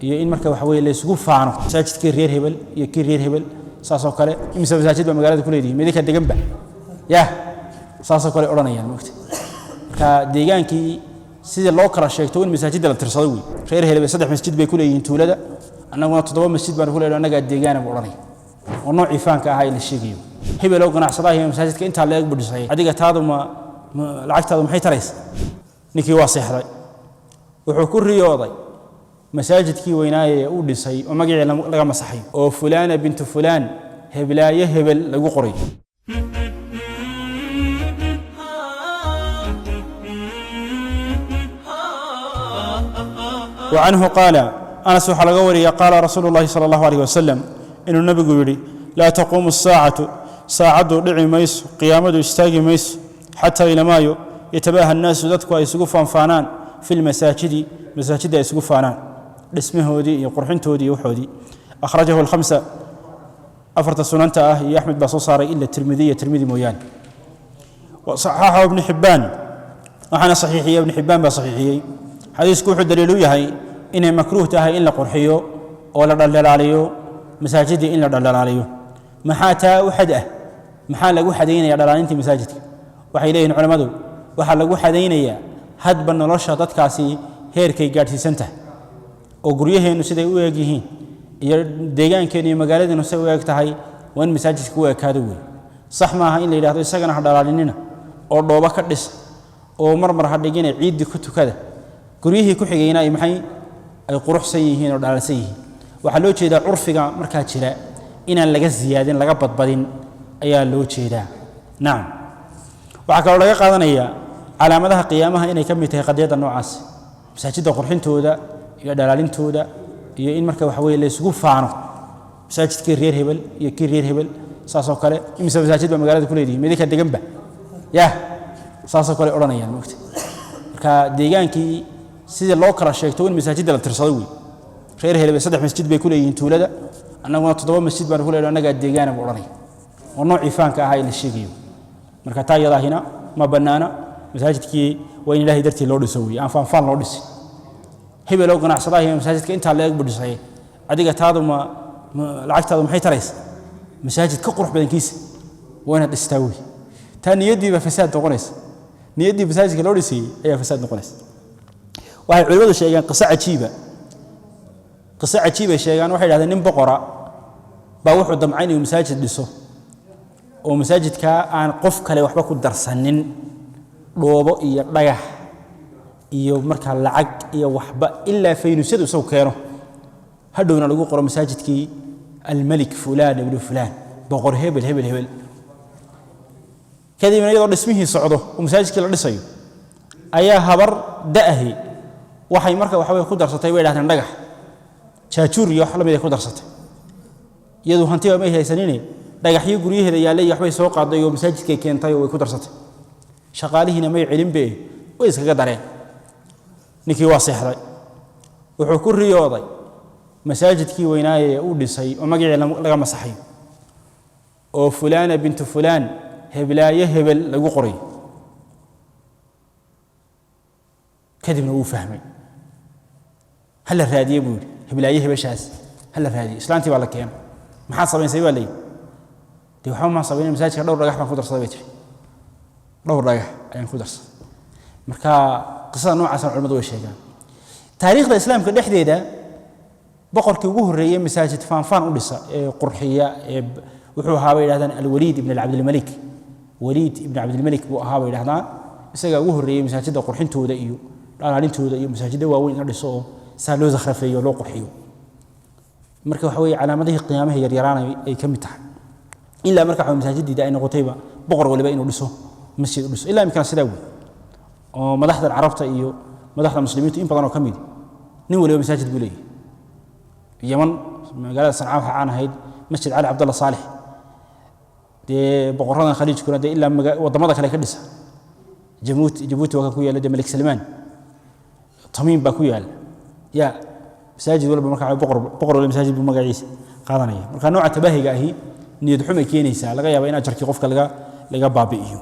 iyo in marka waxa weeye la isugu faano masaajidkii reer hebel iyo kii reer hebel saasoo kale imisa masaajid ba magaalada ku leedahay midka deganba saasoo kale oranayaan maagta marka deegaankii sidii loo kala sheegto in masaajidda la tirsado weey reer hebel saddex masjid bay ku leeyihiin tuulada annaguna 7 masjid baan ku leeyahay annaga deegaana buu oranay oo nooc faanka ah ay la sheegayo hebel oo ganacsadaha iyo masaajidka inta la eeg budhisay adiga taadu ma lacagtaadu maxay taraysaa ninkii waa seexday wuxuu ku riyooday masaajidkii weynaaye uu dhisay oo magaciisa laga masaxay oo fulana bintu fulan heblaaye hebel lagu qoray وعنه قال أنس وحلقه وريا قال رسول الله صلى الله عليه وسلم إن النبي يقول لا تقوم الساعة ساعة دعي ميس قيامة استاجي ميس حتى إلى مايو يتباهى الناس ذاتك ويسقفان فانان في المساجد مساجد يسقف فانان اسمه ودي يقرحن تودي وحودي أخرجه الخمسة أفرت سننته يا أحمد باصوصاري إلا الترمذي مويان وصححه ابن حبان وحنا صحيحي ابن حبان بصحيحي حديث كوح دليل يهي إن مكروه تهي إلا قرحيو ولا دلال عليه مساجد إلا دلال عليه محاتا وحده محال لقو حدين يا دلال أنت مساجد وحيلين علماء وحال لقو حدين يا هاد بن رشادات كاسي هيركي قارتي سنته وقريه إنه سيدي ويجيهين ديجان كني مقالد إنه سوي وقتهاي وين مساجد كوي كادوي صح ما هاي اللي راح يسجن حدا علينا أو ضوابك الدس أو مرمر حدا جينا عيد كتو كذا قريه كحجينا يمحي القروح سيهين أو على سيه وحلوش إذا عرفك مركات شراء إن اللي زيادين لقبض بدين أيا لوش إذا نعم وعكر الله قادنا إياه على مدى قيامها إن يكمل تقدير النوعاس مساجد قرحين تودا يا دلالين تودا يا إن مركب حوالي اللي يسقف فانو مساجد كير هبل يا كير هبل ساسو كله إمسا مساجد بمجالات كل دي ميدك الدجنبه ساسو كله أورانيا الموت كديجان كي سيد الله كره شيكتون مساجد لا ترصدوي خير هبل صدح مسجد بيكون ينتولده أنا قلنا 7 مسجد بنقول له أنا قاعد ديجان بوراني ونوع فانك هاي الشيء مركب تايا هنا ما بنانا مساجد كي وين الله درتي لو يسوي أنا فان لو دسي هبل أو قناع صلاة مساجد أنت على أكبر صحيح عديك هذا ما لعجت هذا محيط رئيس مساجد كقرح بين كيس وين تستوي تاني يدي بفساد نقنس نيدي مساجد كلوريسي أي فساد نقنس واحد علوه الشيء قصة عجيبة شيء واحد هذا نم بقرة بروح قدام عيني ومساجد دسو ومساجد كان قف كله وحبك الدرسانين روبو يريح iyo marka lacag iyo waxba illa faynuusadu soo keeno hadhowna lagu qoro masaajidkii al-malik fulan ibn fulan boqor hebel kadibna iyadoo dhismihii socdo oo masaajidkii la dhisayo ayaa habar daahi waxay marka waxa ku darsatay way dhaahdeen dhagax jaajuur iyo wax la mid ah ku darsatay iyadoo hantiba ma haysanine dhagaxyo guriyaheeda yaalay waxbay soo qaaday oo masaajidkii keentay oo way ku darsatay shaqaalihiina may cilin bee way iskaga dareen ninkii waa seexday wuxuu ku riyooday masaajidkii weynaaye uu dhisay oo magaciisa laga masaxay oo fulana bintu fulan heblaaye hebel lagu qoray kadibna uu fahmay hal raadiye buu heblaaye hebeshaas hal raadiye islaantii baa la keenay maxaa sameysay baa leeyahay tii waxa ma sameeyay masaajidka dhowr dhagax baan ku darsaday bay tiri dhowr dhagax ayaan ku darsaday marka qisada noocaas ah culimadu way sheegaan taariikhda islaamka dhexdeeda boqorkii ugu horeeyay masaajid faanfaan u dhisa ee qurxiya ee wuxuu ahaa bay yiraahdaan al-Walid ibn al-Abd Walid ibn Abd al-Malik buu ahaa bay yiraahdaan isaga ugu horeeyay masaajidda qurxintooda iyo dhalaalintooda iyo masaajidda waaweyn in dhiso oo saa loo zakhrafeeyo loo qurxiyo marka waxa weeye calaamadaha qiyaamaha yar yaraan ay ka mid tahay illa marka waxa masaajidda ay noqotayba boqor waliba inuu dhiso masjid u dhiso illa imkaan sidaa weey oo madaxda carabta iyo madaxda muslimiinta in badan oo kamid nin waliba masaajid buu leeyahay yaman magaalada Sanaa waxa aan ahayd masjid Ali Abdullah Salih de boqorada khaliij kuna de illa wadamada kale ka dhisa Djibouti waa ku yaala de Malik Salman Tamim ba ku yaala ya masaajid walba marka boqor waliba masaajid buu magaciisa qaadanaya marka nooca tabahiga ahi niyad xumo keenaysa laga yaabo in ajarkii qofka laga baabi'iyo